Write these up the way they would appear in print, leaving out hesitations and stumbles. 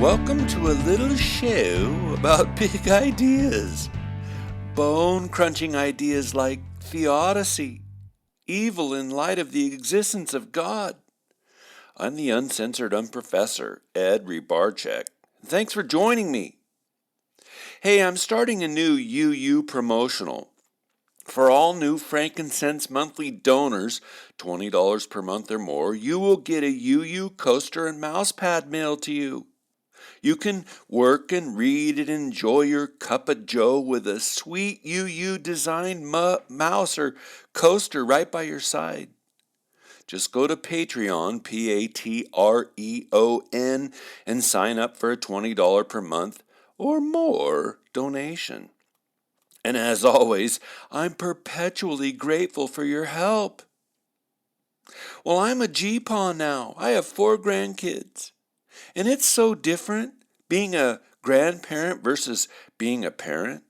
Welcome to a little show about big ideas. Bone-crunching ideas like theodicy, evil in light of the existence of God. I'm the uncensored unprofessor, Ed Rebarczyk. Thanks for joining me. Hey, I'm starting a new UU promotional. For all new frankincense monthly donors, $20 per month or more, you will get a UU coaster and mousepad mailed to you. You can work and read and enjoy your cup of joe with a sweet UU designed mouse or coaster right by your side. Just go to Patreon, Patreon, and sign up for a $20 per month or more donation. And as always, I'm perpetually grateful for your help. Well, I'm a GPA now. I have 4 grandkids. And it's so different, being a grandparent versus being a parent.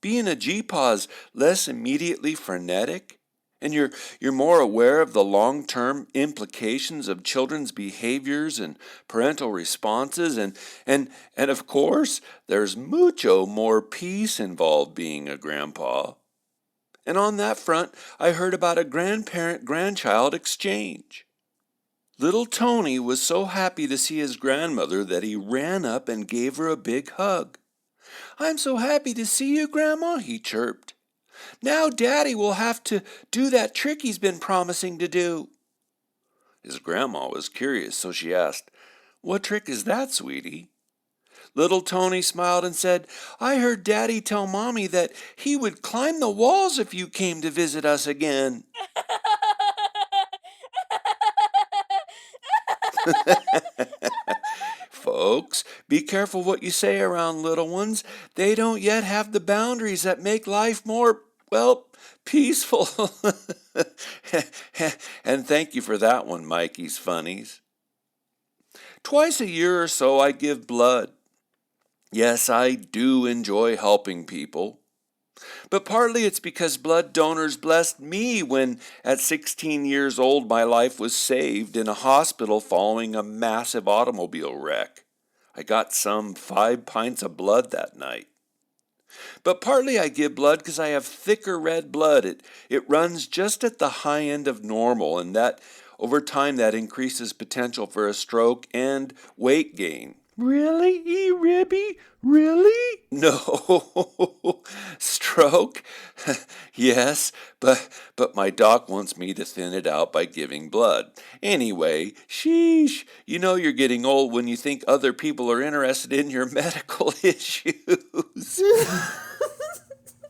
Being a GPA is less immediately frenetic, and you're more aware of the long-term implications of children's behaviors and parental responses, and of course, there's mucho more peace involved being a grandpa. And on that front, I heard about a grandparent-grandchild exchange. Little Tony was so happy to see his grandmother that he ran up and gave her a big hug. "I'm so happy to see you, Grandma," he chirped. "Now Daddy will have to do that trick he's been promising to do." His grandma was curious, so she asked, "What trick is that, sweetie?" Little Tony smiled and said, "I heard Daddy tell Mommy that he would climb the walls if you came to visit us again." Folks, be careful what you say around little ones. They don't yet have the boundaries that make life more, peaceful. And thank you for that one, Mikey's Funnies. Twice a year or so I give blood. Yes, I do enjoy helping people. But partly it's because blood donors blessed me when, at 16 years old, my life was saved in a hospital following a massive automobile wreck. I got some 5 pints of blood that night. But partly I give blood because I have thicker red blood. It runs just at the high end of normal, and that over time that increases potential for a stroke and weight gain. "Really, E-Ribby? Really?" "No." "Stroke?" "Yes, but my doc wants me to thin it out by giving blood. Anyway, sheesh, you know you're getting old when you think other people are interested in your medical issues."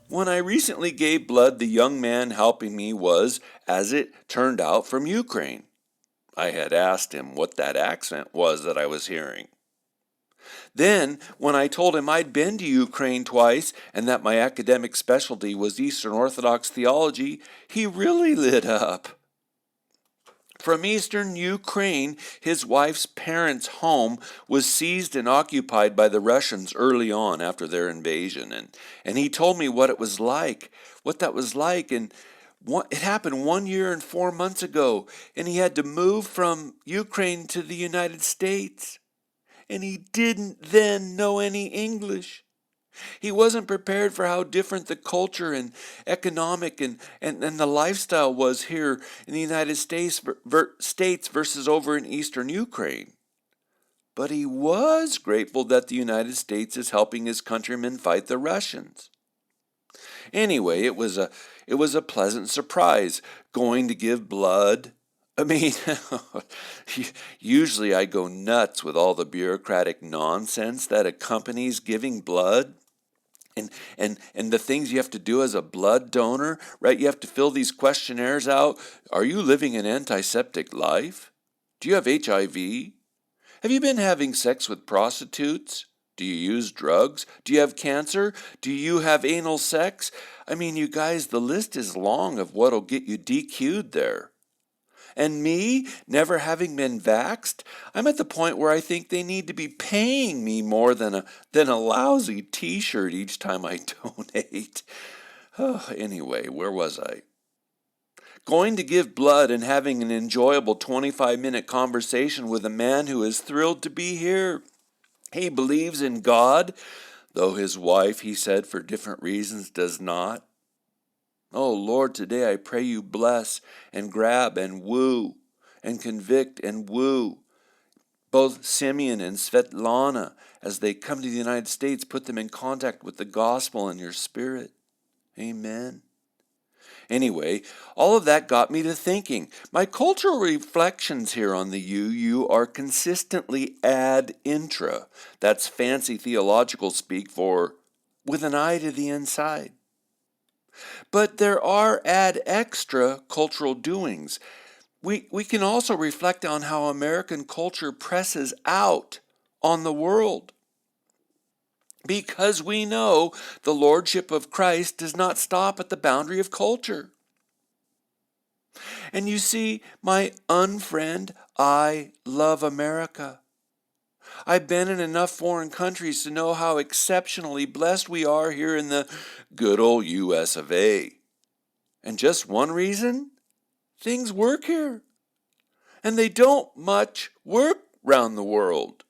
When I recently gave blood, the young man helping me was, as it turned out, from Ukraine. I had asked him what that accent was that I was hearing. Then, when I told him I'd been to Ukraine twice and that my academic specialty was Eastern Orthodox theology, he really lit up. From Eastern Ukraine, his wife's parents' home was seized and occupied by the Russians early on after their invasion, and he told me what that was like, and it happened 1 year and 4 months ago, and he had to move from Ukraine to the United States. And he didn't then know any English. He wasn't prepared for how different the culture and economic and the lifestyle was here in the United States versus over in Eastern Ukraine. But he was grateful that the United States is helping his countrymen fight the Russians. Anyway, it was a pleasant surprise going to give blood. I mean, usually I go nuts with all the bureaucratic nonsense that accompanies giving blood. And the things you have to do as a blood donor, right? You have to fill these questionnaires out. Are you living an antiseptic life? Do you have HIV? Have you been having sex with prostitutes? Do you use drugs? Do you have cancer? Do you have anal sex? I mean, you guys, the list is long of what'll get you DQ'd there. And me, never having been vaxxed, I'm at the point where I think they need to be paying me more than a lousy t-shirt each time I donate. Anyway, where was I? Going to give blood and having an enjoyable 25-minute conversation with a man who is thrilled to be here. He believes in God, though his wife, he said, for different reasons does not. Oh Lord, today I pray you bless and grab and woo and convict and woo both Simeon and Svetlana as they come to the United States. Put them in contact with the gospel and your spirit. Amen. Anyway, all of that got me to thinking. My cultural reflections here on the UU are consistently ad intra. That's fancy theological speak for with an eye to the inside. But there are ad extra cultural doings. We can also reflect on how American culture presses out on the world. Because we know the Lordship of Christ does not stop at the boundary of culture. And you see, my unfriend, I love America. I've been in enough foreign countries to know how exceptionally blessed we are here in the good old US of A. And just one reason? Things work here. And they don't much work around the world.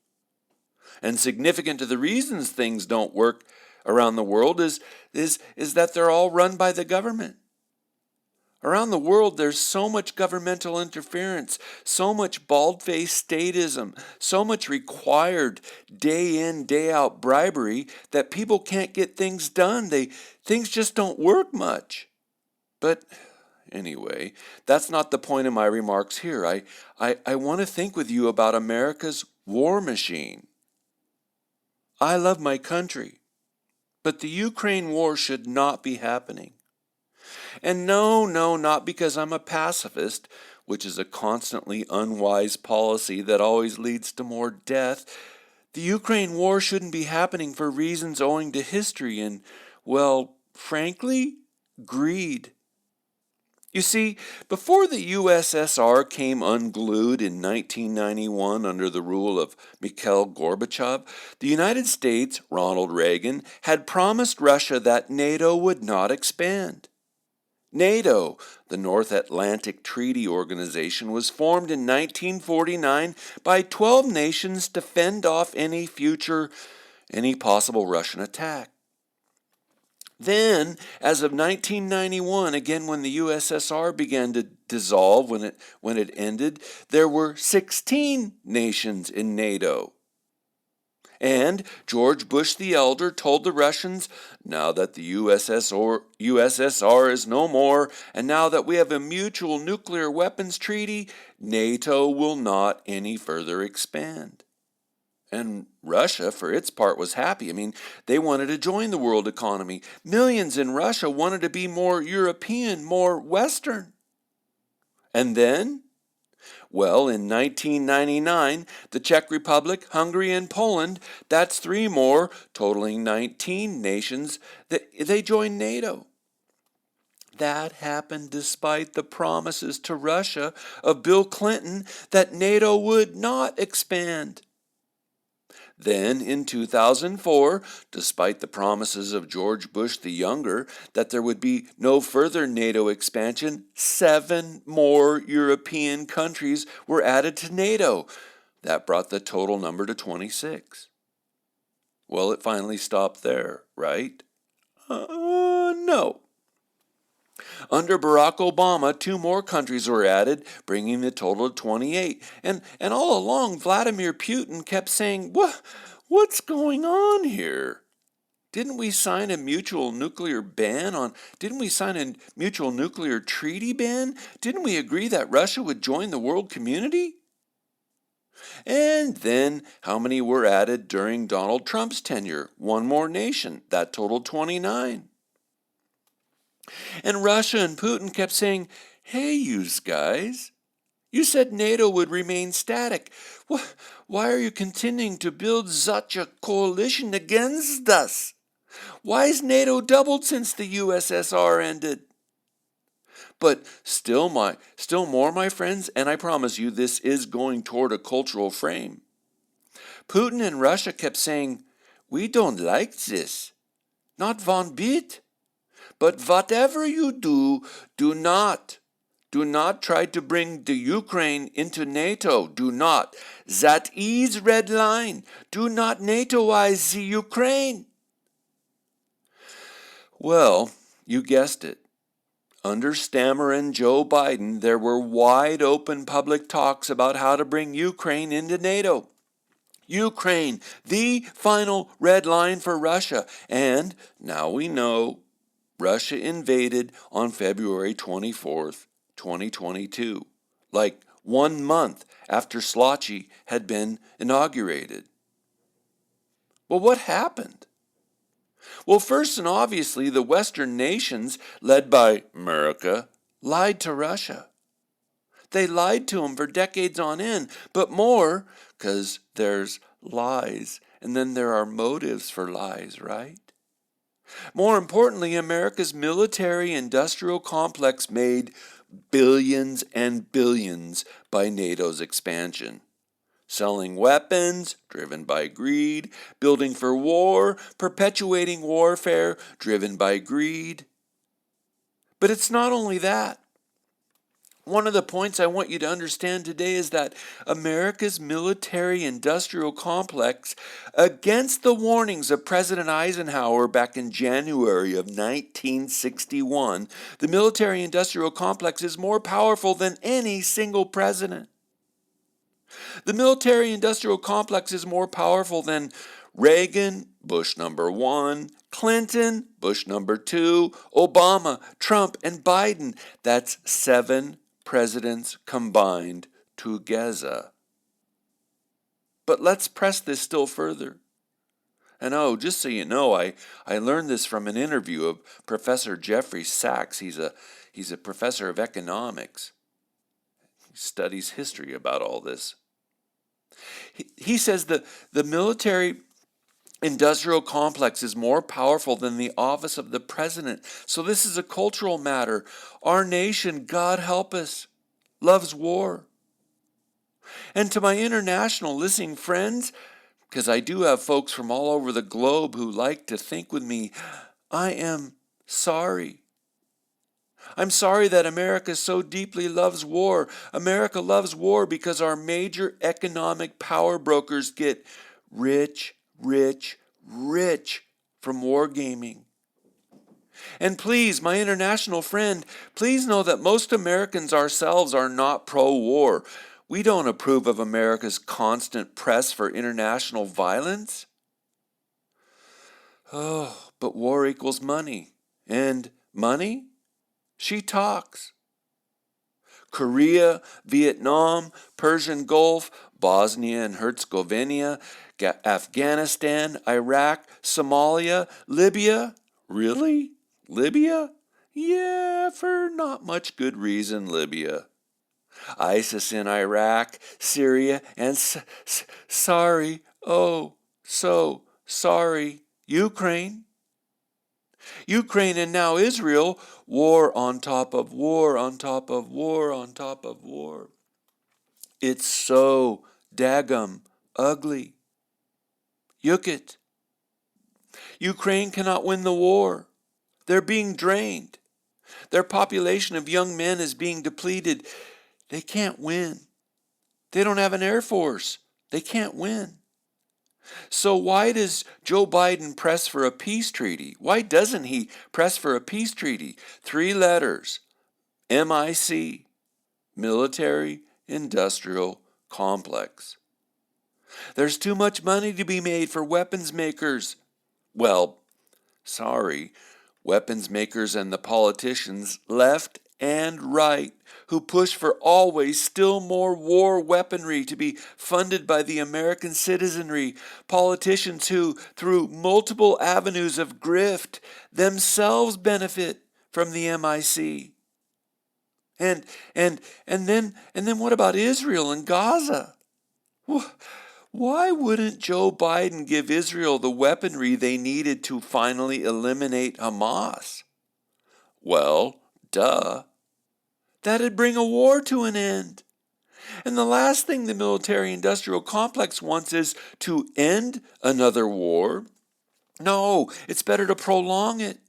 And significant to the reasons things don't work around the world is that they're all run by the government. Around the world, there's so much governmental interference, so much bald-faced statism, so much required day-in, day-out bribery that people can't get things done. Things just don't work much. But anyway, that's not the point of my remarks here. I want to think with you about America's war machine. I love my country, but the Ukraine war should not be happening. And no, not because I'm a pacifist, which is a constantly unwise policy that always leads to more death. The Ukraine war shouldn't be happening for reasons owing to history and, well, frankly, greed. You see, before the USSR came unglued in 1991 under the rule of Mikhail Gorbachev, the United States, Ronald Reagan, had promised Russia that NATO would not expand. NATO, the North Atlantic Treaty Organization, was formed in 1949 by 12 nations to fend off any possible Russian attack. Then, as of 1991, again when the USSR began to dissolve, when it ended, there were 16 nations in NATO. And George Bush the Elder told the Russians, now that the USSR is no more, and now that we have a mutual nuclear weapons treaty, NATO will not any further expand. And Russia, for its part, was happy. I mean, they wanted to join the world economy. Millions in Russia wanted to be more European, more Western. And then, well, in 1999, the Czech Republic, Hungary, and Poland, that's 3 more, totaling 19 nations, they joined NATO. That happened despite the promises to Russia of Bill Clinton that NATO would not expand. Then, in 2004, despite the promises of George Bush the Younger that there would be no further NATO expansion, 7 more European countries were added to NATO. That brought the total number to 26. Well, it finally stopped there, right? No. Under Barack Obama, 2 more countries were added, bringing the total to 28. And all along, Vladimir Putin kept saying, what's going on here? Didn't we sign a mutual nuclear treaty ban? Didn't we agree that Russia would join the world community? And then, how many were added during Donald Trump's tenure? 1 more nation. That totaled 29. And Russia and Putin kept saying, hey, yous guys, you said NATO would remain static. Why are you continuing to build such a coalition against us? Why has NATO doubled since the USSR ended? But still more, my friends, and I promise you this is going toward a cultural frame. Putin and Russia kept saying, we don't like this. Not one bit. But whatever you do, do not Do not try to bring the Ukraine into NATO. Do not. That is red line. Do not NATOize the Ukraine. Well, you guessed it. Under Stammer and Joe Biden, there were wide open public talks about how to bring Ukraine into NATO. Ukraine, the final red line for Russia. And now we know Russia invaded on February 24th, 2022, like 1 month after Slotsky had been inaugurated. Well, what happened? Well, first and obviously, the Western nations, led by America, lied to Russia. They lied to him for decades on end, but more, because there's lies, and then there are motives for lies, right? More importantly, America's military-industrial complex made billions and billions by NATO's expansion. Selling weapons, driven by greed, building for war, perpetuating warfare, driven by greed. But it's not only that. One of the points I want you to understand today is that America's military-industrial complex, against the warnings of President Eisenhower back in January of 1961, the military-industrial complex is more powerful than any single president. The military-industrial complex is more powerful than Reagan, Bush number 1, Clinton, Bush number 2, Obama, Trump, and Biden. That's 7 presidents combined together. But let's press this still further. And just so you know, I learned this from an interview of Professor Jeffrey Sachs. He's a professor of economics. He studies history about all this. He says that the military industrial complex is more powerful than the office of the president. So this is a cultural matter. Our nation, God help us, loves war. And to my international listening friends, because I do have folks from all over the globe who like to think with me, I am sorry. I'm sorry that America so deeply loves war. America loves war because our major economic power brokers get rich from wargaming. And please, my international friend, please know that most Americans ourselves are not pro-war. We don't approve of America's constant press for international violence. But war equals money. And money? She talks. Korea, Vietnam, Persian Gulf, Bosnia and Herzegovina, Afghanistan, Iraq, Somalia, Libya. Really? Libya? Yeah, for not much good reason, Libya. ISIS in Iraq, Syria, and sorry, Ukraine. Ukraine and now Israel, war on top of war on top of war on top of war. It's so daggum ugly. Yukit. Ukraine cannot win the war. They're being drained. Their population of young men is being depleted. They can't win. They don't have an air force. They can't win. So why does Joe Biden press for a peace treaty? Why doesn't he press for a peace treaty? 3 letters. MIC. Military Industrial Complex. There's too much money to be made for weapons makers. Well, sorry, weapons makers and the politicians, left and right, who push for always still more war weaponry to be funded by the American citizenry, politicians who, through multiple avenues of grift, themselves benefit from the MIC. And then what about Israel and Gaza? Why wouldn't Joe Biden give Israel the weaponry they needed to finally eliminate Hamas? Well, duh. That'd bring a war to an end. And the last thing the military-industrial complex wants is to end another war. No, it's better to prolong it.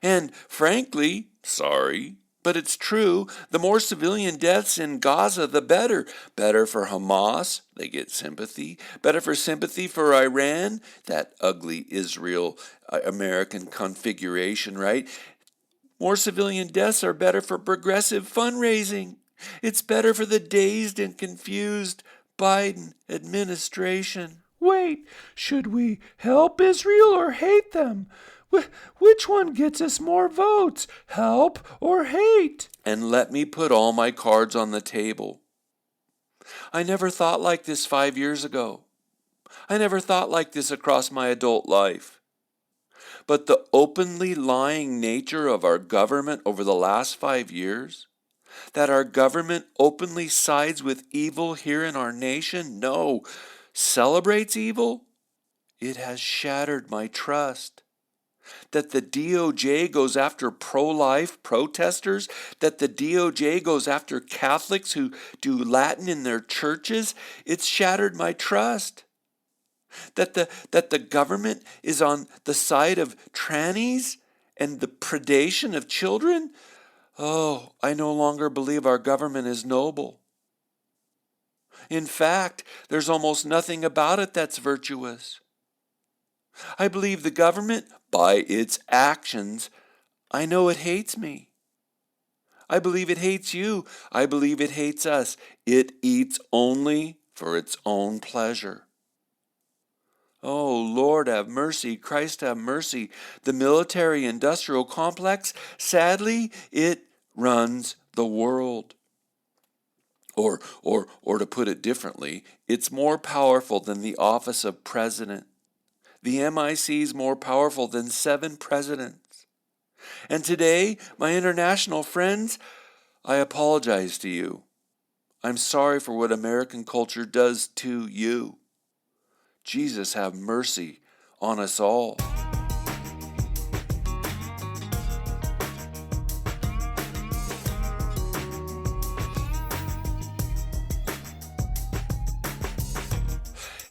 And frankly, sorry, But it's true, the more civilian deaths in Gaza, the better. Better for Hamas, they get sympathy. Better for sympathy for Iran, that ugly Israel-American configuration, right? More civilian deaths are better for progressive fundraising. It's better for the dazed and confused Biden administration. Wait, should we help Israel or hate them? Which one gets us more votes, help or hate? And let me put all my cards on the table. I never thought like this 5 years ago. I never thought like this across my adult life. But the openly lying nature of our government over the last 5 years, that our government openly sides with evil here in our nation, no, celebrates evil, it has shattered my trust. That the DOJ goes after pro-life protesters, that the DOJ goes after Catholics who do Latin in their churches, it's shattered my trust. That the government is on the side of trannies and the predation of children, oh, I no longer believe our government is noble. In fact, there's almost nothing about it that's virtuous. I believe the government, by its actions, I know it hates me. I believe it hates you. I believe it hates us. It eats only for its own pleasure. Oh, Lord have mercy, Christ have mercy. The military-industrial complex, sadly, it runs the world. Or to put it differently, it's more powerful than the office of president. The MIC is more powerful than 7 presidents. And today, my international friends, I apologize to you. I'm sorry for what American culture does to you. Jesus have mercy on us all.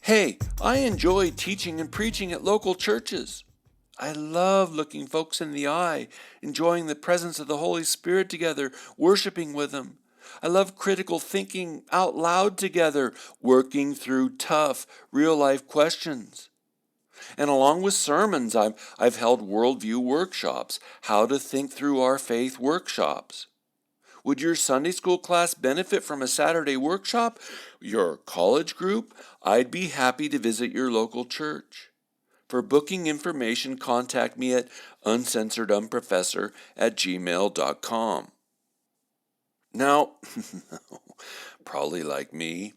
Hey, I enjoy teaching and preaching at local churches. I love looking folks in the eye, enjoying the presence of the Holy Spirit together, worshiping with them. I love critical thinking out loud together, working through tough, real-life questions. And along with sermons, I've held worldview workshops, how to think through our faith workshops. Would your Sunday school class benefit from a Saturday workshop? Your college group? I'd be happy to visit your local church. For booking information, contact me at uncensoredunprofessor@gmail.com. Now, probably like me,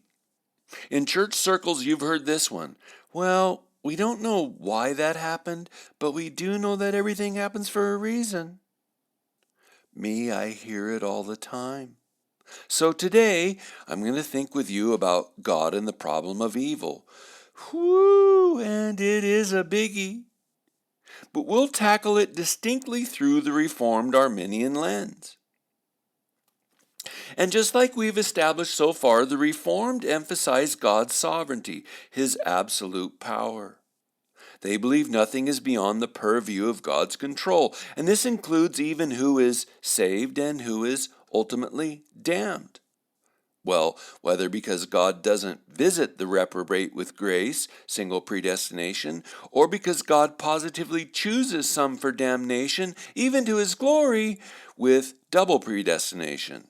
in church circles you've heard this one. Well, we don't know why that happened, but we do know that everything happens for a reason. Me, I hear it all the time. So today, I'm going to think with you about God and the problem of evil. Whoo, and it is a biggie. But we'll tackle it distinctly through the Reformed Arminian lens. And just like we've established so far, the Reformed emphasize God's sovereignty, His absolute power. They believe nothing is beyond the purview of God's control, and this includes even who is saved and who is ultimately damned. Well, whether because God doesn't visit the reprobate with grace, single predestination, or because God positively chooses some for damnation, even to His glory, with double predestination.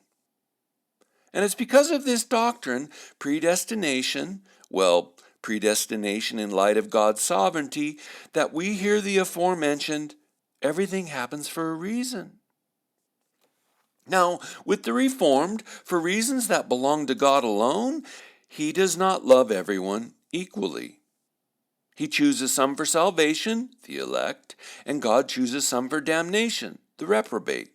And it's because of this doctrine, predestination in light of God's sovereignty, that we hear the aforementioned, everything happens for a reason. Now, with the Reformed, for reasons that belong to God alone, He does not love everyone equally. He chooses some for salvation, the elect, and God chooses some for damnation, the reprobate.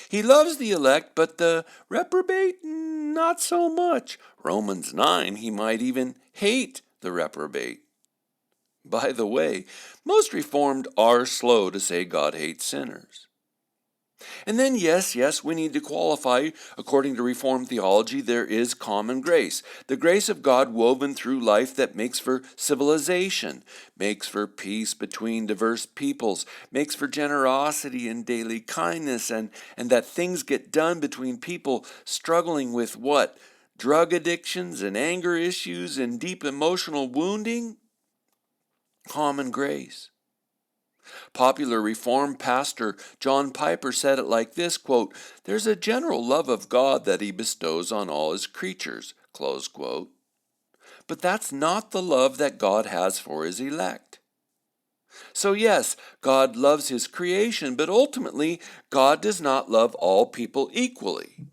He loves the elect, but the reprobate, not so much. Romans 9, He might even hate the reprobate. By the way, most Reformed are slow to say God hates sinners. And then, yes, we need to qualify, according to Reformed theology, there is common grace. The grace of God woven through life that makes for civilization, makes for peace between diverse peoples, makes for generosity and daily kindness, and that things get done between people struggling with what? Drug addictions and anger issues and deep emotional wounding? Common grace. Popular Reformed pastor John Piper said it like this, quote, "There's a general love of God that he bestows on all his creatures," close quote. But that's not the love that God has for his elect. So yes, God loves his creation, but ultimately, God does not love all people equally.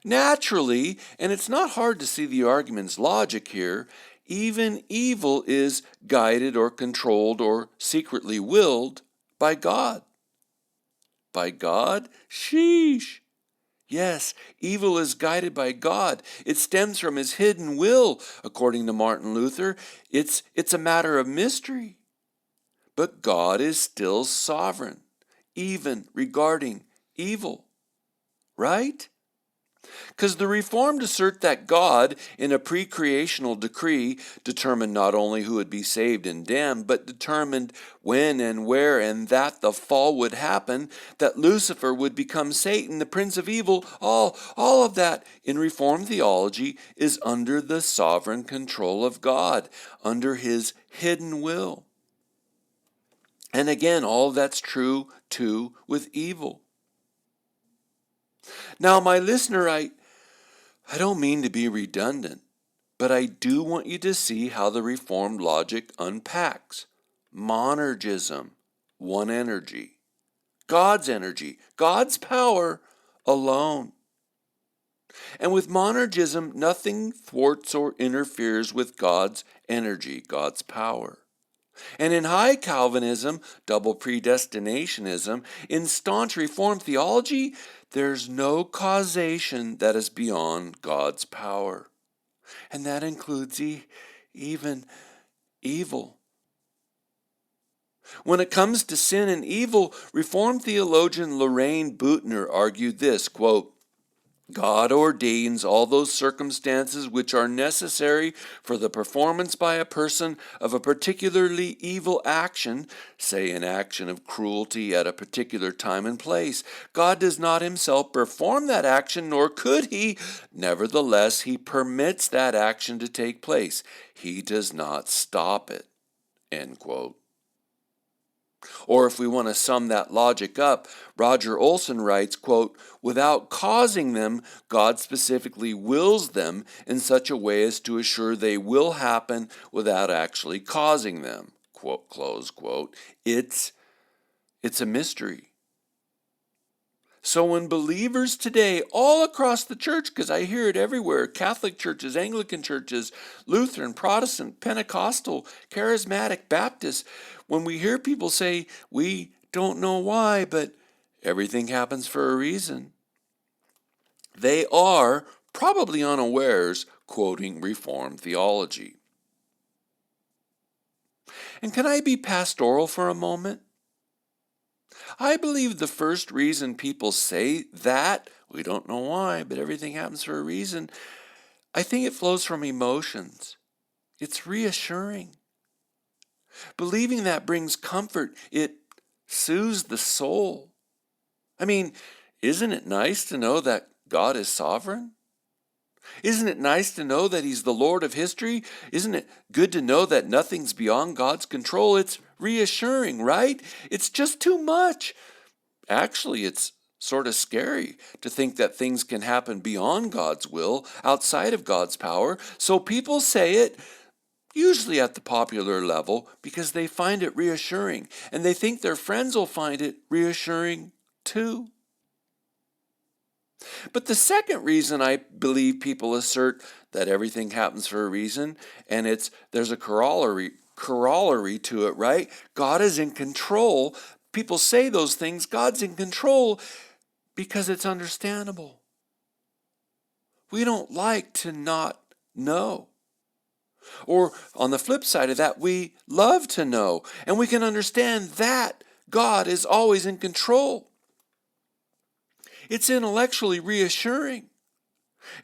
Naturally, and it's not hard to see the argument's logic here, even evil is guided or controlled or secretly willed by God. By God? Sheesh. Yes, evil is guided by God. It stems from his hidden will, according to Martin Luther. It's a matter of mystery. But God is still sovereign, even regarding evil. Right? Because the Reformed assert that God, in a pre-creational decree, determined not only who would be saved and damned, but determined when and where and that the fall would happen, that Lucifer would become Satan, the prince of evil. All of that in Reformed theology is under the sovereign control of God, under his hidden will. And again, all that's true, too, with evil. Now, my listener, I don't mean to be redundant, but I do want you to see how the Reformed logic unpacks. Monergism, one energy. God's power alone. And with monergism, nothing thwarts or interferes with God's energy, God's power. And in high Calvinism, double predestinationism, in staunch Reformed theology, there's no causation that is beyond God's power. And that includes even evil. When it comes to sin and evil, Reformed theologian Lorraine Bootner argued this, quote, "God ordains all those circumstances which are necessary for the performance by a person of a particularly evil action, say an action of cruelty at a particular time and place. God does not himself perform that action, nor could he. Nevertheless, he permits that action to take place. He does not stop it." End quote. Or if we want to sum that logic up, Roger Olson writes, quote, "Without causing them, God specifically wills them in such a way as to assure they will happen without actually causing them." Quote, close quote. It's a mystery. So when believers today, all across the church, because I hear it everywhere, Catholic churches, Anglican churches, Lutheran, Protestant, Pentecostal, Charismatic, Baptist, when we hear people say, "We don't know why, but everything happens for a reason," they are probably unawares quoting Reformed theology. And can I be pastoral for a moment? I believe the first reason people say that, "We don't know why, but everything happens for a reason," I think it flows from emotions. It's reassuring. Believing that brings comfort. It soothes the soul. I mean, isn't it nice to know that God is sovereign? Isn't it nice to know that he's the Lord of history? Isn't it good to know that nothing's beyond God's control? It's reassuring, right? It's just too much. Actually, it's sort of scary to think that things can happen beyond God's will, outside of God's power. So people say it, usually at the popular level, because they find it reassuring, and they think their friends will find it reassuring too. But the second reason I believe people assert that everything happens for a reason, and there's a corollary to it, right? God is in control. People say those things, God's in control, because it's understandable. We don't like to not know. Or on the flip side of that, we love to know, and we can understand that God is always in control. It's intellectually reassuring.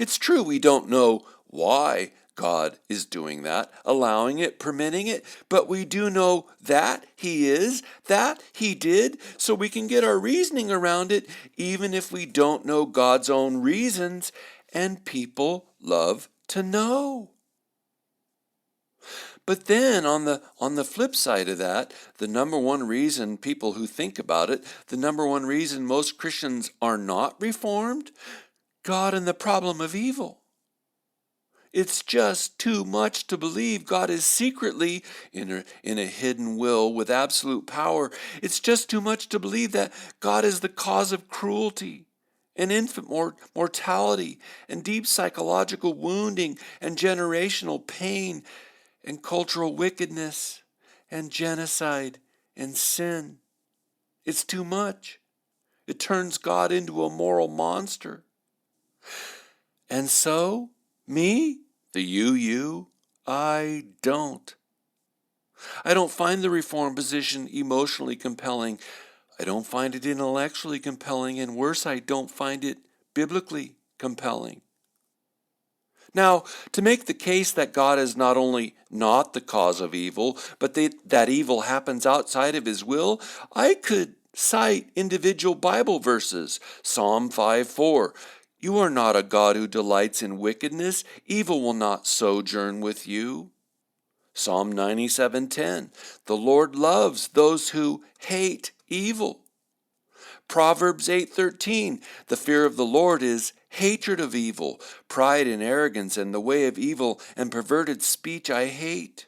It's true we don't know why God is doing that, allowing it, permitting it, but we do know that He is, that He did, so we can get our reasoning around it, even if we don't know God's own reasons, and people love to know. But then on the flip side of that, the number one reason people who think about it, the number one reason most Christians are not reformed, God and the problem of evil. It's just too much to believe God is secretly in a hidden will with absolute power. It's just too much to believe that God is the cause of cruelty and infant mortality and deep psychological wounding and generational pain and cultural wickedness and genocide and sin. It's too much. It turns God into a moral monster. And so, me, the you, I don't. I don't find the Reformed position emotionally compelling. I don't find it intellectually compelling, and worse, I don't find it biblically compelling. Now, to make the case that God is not only not the cause of evil, but that evil happens outside of His will, I could cite individual Bible verses. Psalm 5:4. You are not a God who delights in wickedness. Evil will not sojourn with you. Psalm 97:10. The Lord loves those who hate evil. Proverbs 8:13. The fear of the Lord is hatred of evil. Pride and arrogance and the way of evil and perverted speech I hate.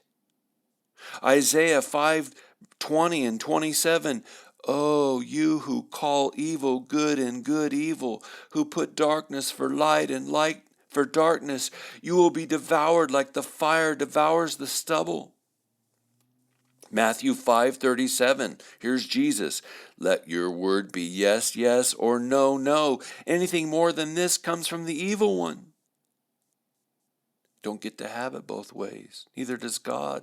Isaiah 5:20 and 27. Oh, you who call evil good and good evil, who put darkness for light and light for darkness, you will be devoured like the fire devours the stubble. Matthew 5:37. Here's Jesus. Let your word be yes, yes, or no, no. Anything more than this comes from the evil one. Don't get to have it both ways. Neither does God.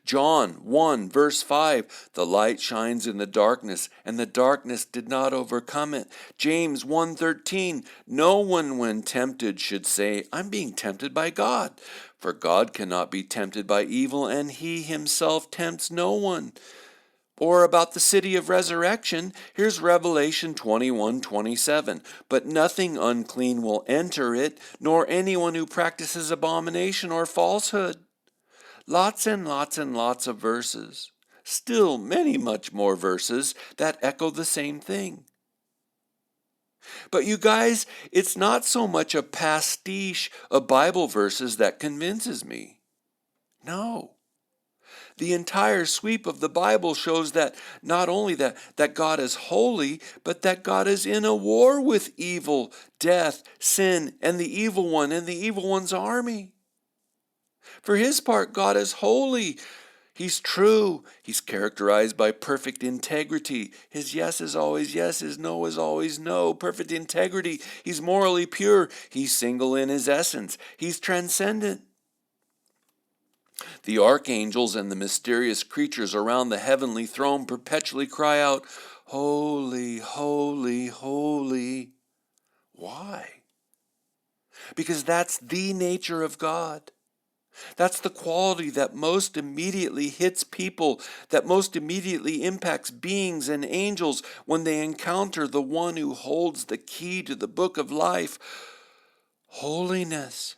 John 1 verse 5, the light shines in the darkness, and the darkness did not overcome it. James 1:13, no one when tempted should say, I'm being tempted by God. For God cannot be tempted by evil, and He Himself tempts no one. Or about the city of resurrection, here's Revelation 21:27. But nothing unclean will enter it, nor anyone who practices abomination or falsehood. Lots and lots and lots of verses. Still many much more verses that echo the same thing. But you guys, it's not so much a pastiche of Bible verses that convinces me. No. The entire sweep of the Bible shows that not only that God is holy, but that God is in a war with evil, death, sin, and the evil one and the evil one's army. For His part, God is holy. He's true. He's characterized by perfect integrity. His yes is always yes. His no is always no. Perfect integrity. He's morally pure. He's single in His essence. He's transcendent. The archangels and the mysterious creatures around the heavenly throne perpetually cry out, holy, holy, holy. Why? Because that's the nature of God. That's the quality that most immediately hits people, that most immediately impacts beings and angels when they encounter the one who holds the key to the book of life, holiness.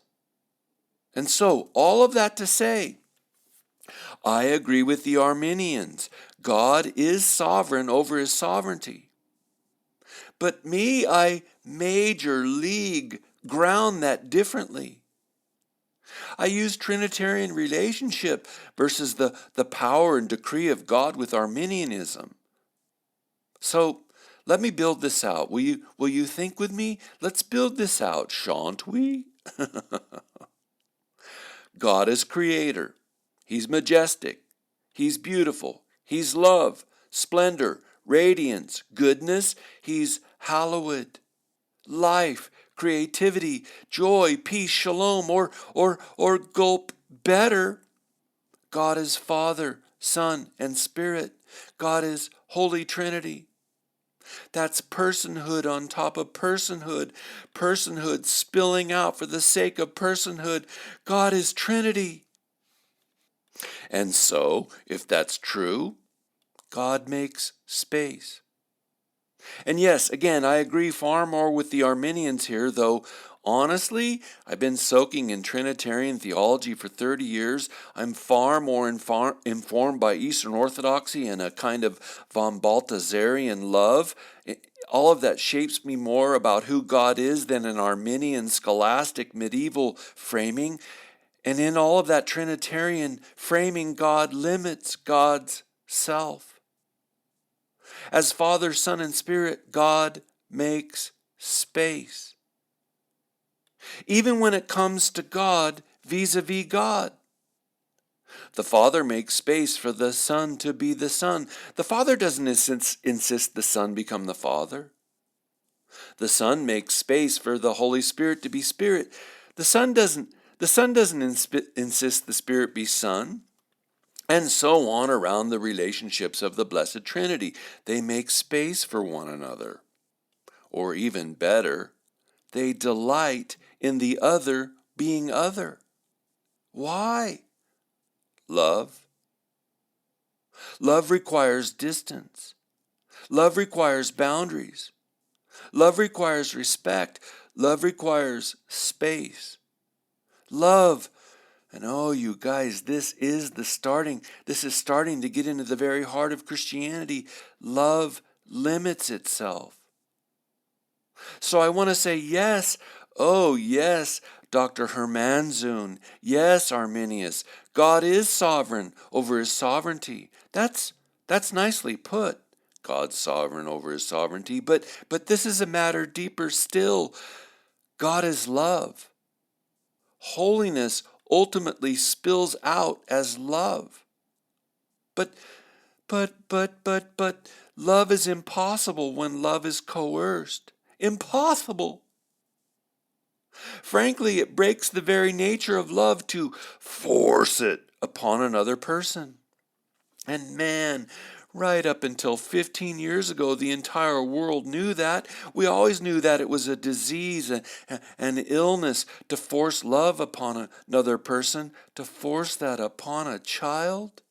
And so, all of that to say, I agree with the Arminians. God is sovereign over His sovereignty. But me, I major league ground that differently. I use Trinitarian relationship versus the power and decree of God with Arminianism. So let me build this out. Will you think with me? Let's build this out, shan't we? God is creator. He's majestic. He's beautiful. He's love, splendor, radiance, goodness. He's hallowed. Life, creativity, joy, peace, shalom, or gulp better. God is Father, Son, and Spirit. God is Holy Trinity. That's personhood on top of personhood. Personhood spilling out for the sake of personhood. God is Trinity. And so, if that's true, God makes space. And yes, again, I agree far more with the Arminians here, though honestly, I've been soaking in Trinitarian theology for 30 years. I'm far more informed by Eastern Orthodoxy and a kind of von Balthasarian love. All of that shapes me more about who God is than an Arminian scholastic medieval framing. And in all of that Trinitarian framing, God limits God's self. As Father, Son, and Spirit, God makes space. Even when it comes to God vis-a-vis God. The Father makes space for the Son to be the Son. The Father doesn't insist the Son become the Father. The Son makes space for the Holy Spirit to be Spirit. The Son doesn't insist the Spirit be Son. And so on around the relationships of the Blessed Trinity. They make space for one another. Or even better, they delight in the other being other. Why? Love. Love requires distance. Love requires boundaries. Love requires respect. Love requires space. Love. And oh, you guys, this is starting to get into the very heart of Christianity. Love limits itself. So I want to say yes, oh yes, Dr. Hermanzoon, yes, Arminius, God is sovereign over his sovereignty. That's nicely put. God's sovereign over his sovereignty, but this is a matter deeper still. God is love. Holiness ultimately spills out as love. But love is impossible when love is coerced. Impossible. Frankly, it breaks the very nature of love to force it upon another person. And man, right up until 15 years ago, the entire world knew that. We always knew that it was a disease, an illness to force love upon another person, to force that upon a child.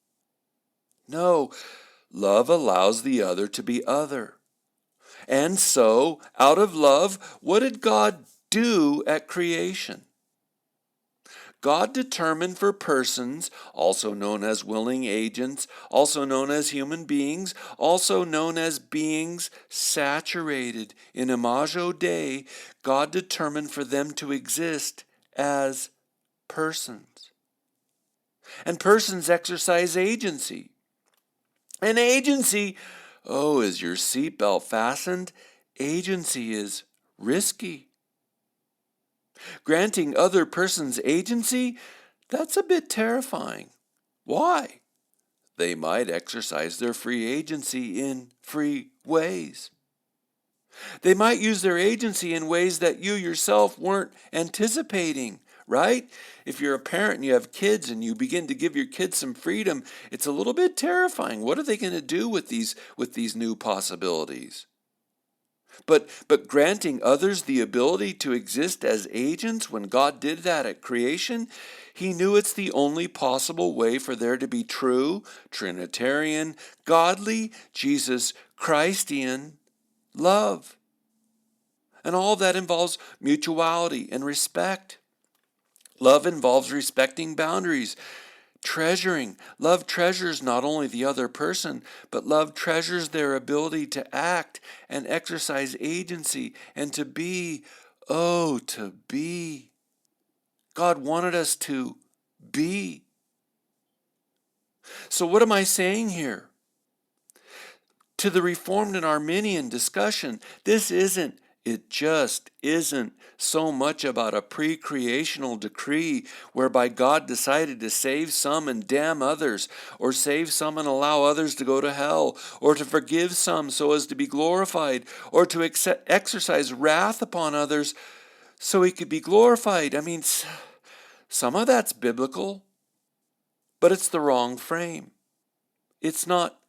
No, love allows the other to be other. And so, out of love, what did God do at creation? God determined for persons, also known as willing agents, also known as human beings, also known as beings saturated in imago Dei, God determined for them to exist as persons. And persons exercise agency. And agency, oh, is your seatbelt fastened? Agency is risky. Granting other persons agency, that's a bit terrifying. Why? They might exercise their free agency in free ways. They might use their agency in ways that you yourself weren't anticipating, right? If you're a parent and you have kids and you begin to give your kids some freedom, it's a little bit terrifying. What are they going to do with these new possibilities? But granting others the ability to exist as agents, when God did that at creation, he knew it's the only possible way for there to be true, Trinitarian, godly, Jesus Christian love. And all that involves mutuality and respect. Love involves respecting boundaries. Treasuring. Love treasures not only the other person, but love treasures their ability to act and exercise agency and to be. Oh, to be. God wanted us to be. So what am I saying here? To the Reformed and Arminian discussion, it just isn't so much about a pre-creational decree whereby God decided to save some and damn others, or save some and allow others to go to hell, or to forgive some so as to be glorified, or to exercise wrath upon others so he could be glorified. I mean, some of that's biblical, but it's the wrong frame. It's not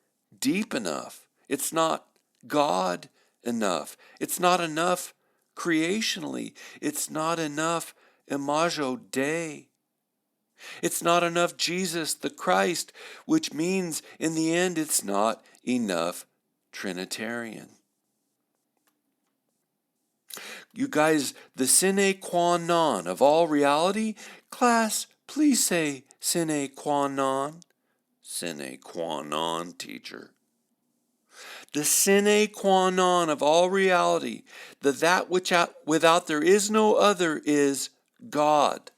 deep enough. It's not God enough. It's not enough creationally. It's not enough imago Dei. It's not enough Jesus the Christ, which means in the end it's not enough Trinitarian. You guys, the sine qua non of all reality, class, please say sine qua non. Sine qua non, teacher. The sine qua non of all reality, that which without there is no other, is God.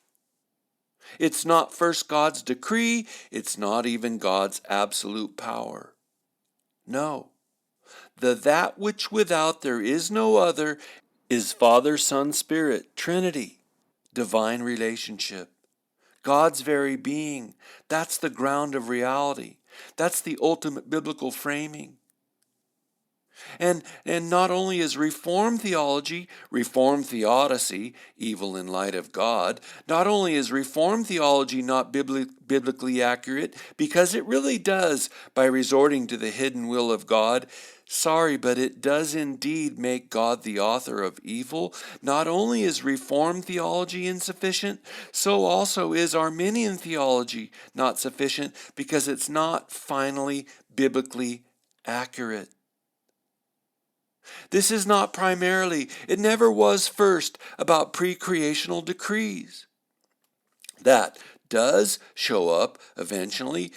It's not first God's decree, it's not even God's absolute power. No. That which without there is no other is Father, Son, Spirit, Trinity, divine relationship. God's very being. That's the ground of reality. That's the ultimate biblical framing. And not only is Reformed theology, Reformed theodicy, evil in light of God, not only is Reformed theology not biblically accurate, because it really does by resorting to the hidden will of God, sorry, but it does indeed make God the author of evil. Not only is Reformed theology insufficient, so also is Arminian theology not sufficient because it's not finally biblically accurate. This is not primarily, it never was first, about pre-creational decrees. That does show up eventually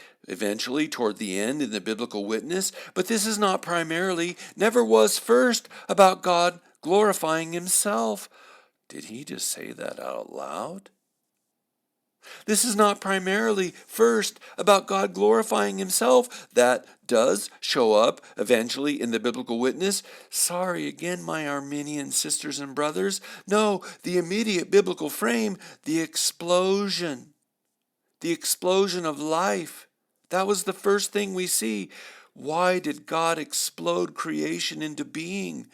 toward the end in the biblical witness, but this is not primarily, never was first, about God glorifying himself. Did he just say that out loud? This is not primarily first about God glorifying himself. That does show up eventually in the biblical witness. Sorry again, my Arminian sisters and brothers. No, the immediate biblical frame, the explosion of life. That was the first thing we see. Why did God explode creation into being?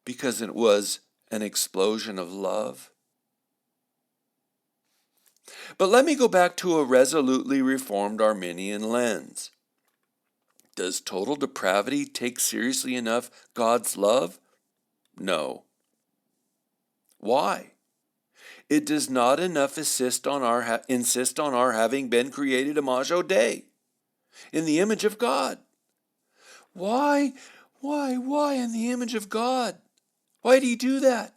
Because it was an explosion of love. But let me go back to a resolutely Reformed Arminian lens. Does total depravity take seriously enough God's love? No. Why? It does not enough insist on our having been created imago Dei, in the image of God. Why in the image of God? Why do he do that?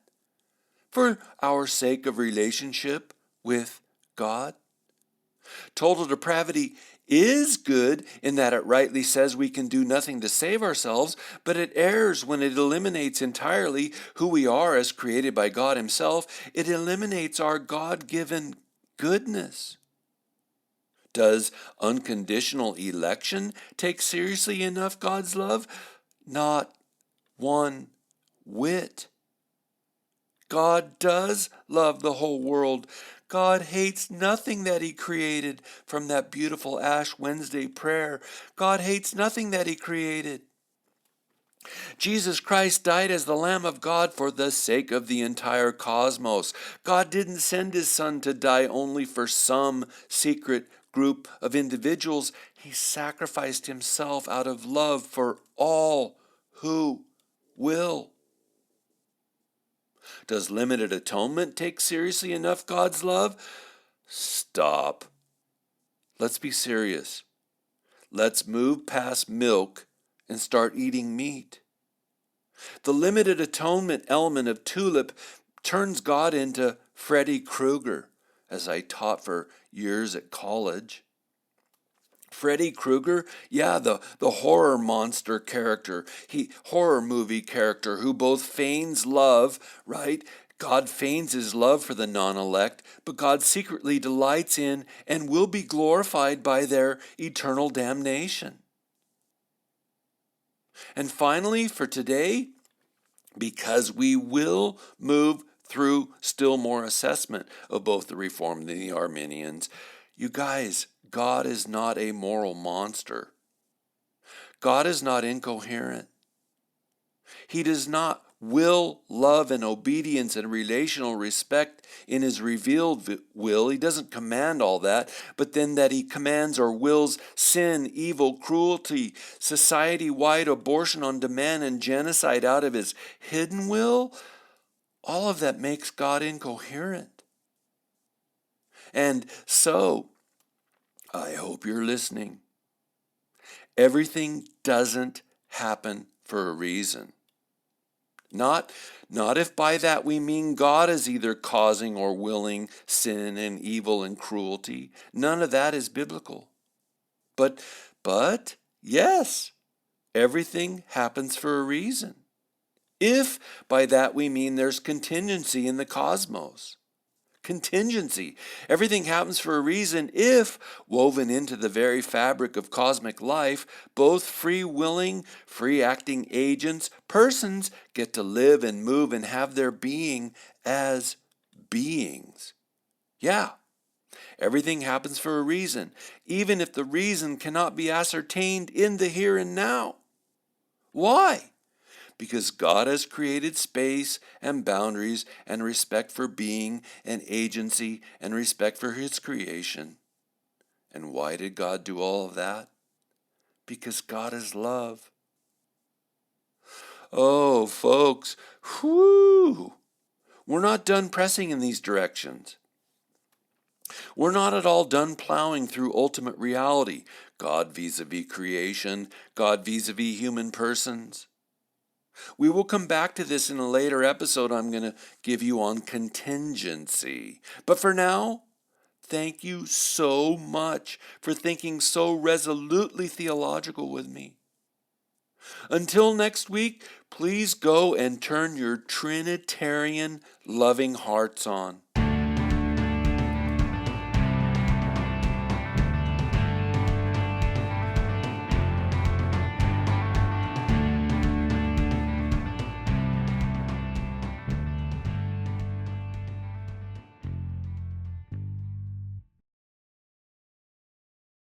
For our sake of relationship with God? Total depravity is good in that it rightly says we can do nothing to save ourselves, but it errs when it eliminates entirely who we are as created by God himself. It eliminates our God-given goodness. Does unconditional election take seriously enough God's love? Not one whit. God does love the whole world. God hates nothing that he created, from that beautiful Ash Wednesday prayer. God hates nothing that he created. Jesus Christ died as the Lamb of God for the sake of the entire cosmos. God didn't send his Son to die only for some secret group of individuals. He sacrificed himself out of love for all who will. Does limited atonement take seriously enough God's love? Stop. Let's be serious. Let's move past milk and start eating meat. The limited atonement element of TULIP turns God into Freddy Krueger, as I taught for years at college. Freddy Krueger, yeah, the horror monster character, horror movie character who both feigns love, right? God feigns his love for the non-elect, but God secretly delights in and will be glorified by their eternal damnation. And finally, for today, because we will move through still more assessment of both the Reformed and the Arminians, you guys, God is not a moral monster. God is not incoherent. He does not will, love, and obedience and relational respect in his revealed will. He doesn't command all that, but then that he commands or wills sin, evil, cruelty, society-wide abortion on demand, and genocide out of his hidden will, all of that makes God incoherent. And so, I hope you're listening. Everything doesn't happen for a reason. Not if by that we mean God is either causing or willing sin and evil and cruelty. None of that is biblical. But yes, everything happens for a reason. If by that we mean there's contingency in the cosmos. Contingency. Everything happens for a reason if, woven into the very fabric of cosmic life, both free-willing, free-acting agents, persons, get to live and move and have their being as beings. Yeah, everything happens for a reason, even if the reason cannot be ascertained in the here and now. Why? Because God has created space and boundaries and respect for being and agency and respect for his creation. And why did God do all of that? Because God is love. Oh, folks, whoo! We're not done pressing in these directions. We're not at all done plowing through ultimate reality. God vis-a-vis creation, God vis-a-vis human persons. We will come back to this in a later episode I'm going to give you on contingency. But for now, thank you so much for thinking so resolutely theological with me. Until next week, please go and turn your Trinitarian loving hearts on.